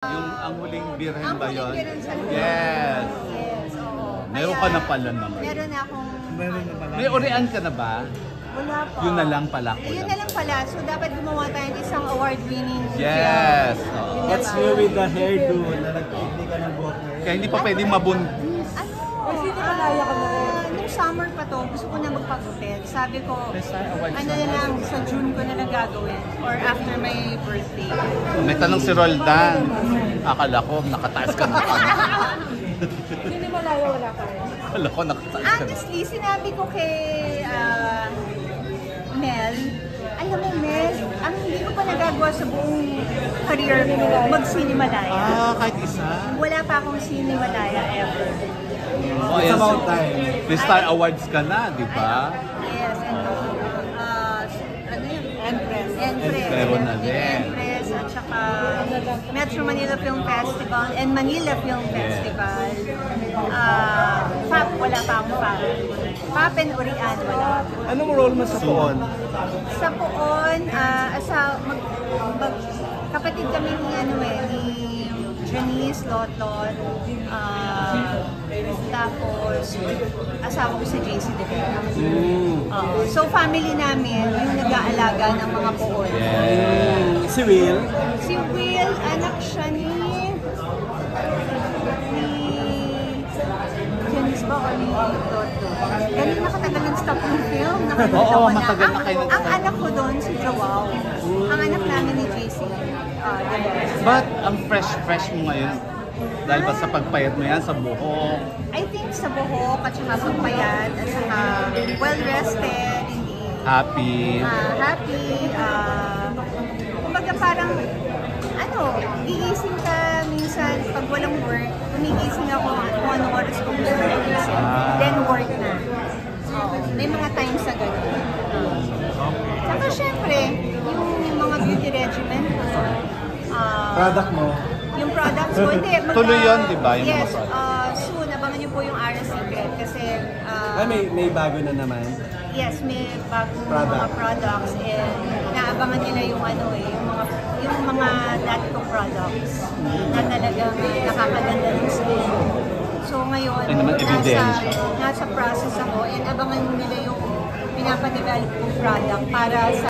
Yung ang huling birhen ba yun? Yes. Yes, oo. Meron ka na pala naman. Meron akong... May urian ka na ba? Wala pa. Yun na lang pala. Yun na lang pala. So, dapat gumawa tayo ng isang award-winning Yes. film. What's new with the hairdo na nag-picnic ka ng buhok ngayon? Kaya hindi pa pwedeng mabuntis. Ano? Nung summer pa to, gusto ko na magpagupit. Sabi ko, ano na lang, sa June ko na lang gagawin. Or after my birthday. May tanong si Roldan. Akala ko nakataas ka na. Hindi malayo, wala pa rin. Akala ko nakataas ka na. Honestly, sinabi ko kay Mel, alam mo Mel, ang hindi ko pa nagagawa sa buong career ko, mag-Cinemalaya. Kahit isa. Wala pa akong Cinemalaya ever. It's about time. May Star Awards ka na, di ba? Yes, and ano yun? Empress. Meron na din. Empress, at saka Metro Manila Film Festival and Manila Film Festival. FAP, wala pa akong FAP. FAP and Urian, wala. Anong role mo sa Poon? Sa Poon, kapatid kami ni Janice Lotlot, tapos asawa ko si JC De Vera. So family namin yung nag-aalaga ng mga Poon. Si Will? Si Will, anak siya ni Janice ba o ni Lotlot? Ganun nakatagal nag-stop yung film. Nakakita ko na. matagal na kayo Ang anak ko doon, si Joao. Ang anak namin ni JC. But ang fresh mo ngayon. Dahil ba sa pagpayat mo yan sa buhok? I think sa buhok at saka pagpayat at saka well-rested, hindi Happy. happy. Kumbaga parang, gigising ka minsan pag walang work, gumigising ako kung anong oras ko gusto gumising. Then work na. May mga times sa ganun. Saka syempre, yung mga beauty regimen ko. Product mo? Yung products ko, hindi. Tuloy yun, di ba? Yung Yes, mga soon, abangan niyo po yung Ara Secret kasi... may bago na naman. Yes, may bagong mga products and naabangan nila yung yung mga dati kong products na talagang nakakaganda ng skin. So ngayon, nasa process ako and abangan nila yung pinapadevelop kong product para sa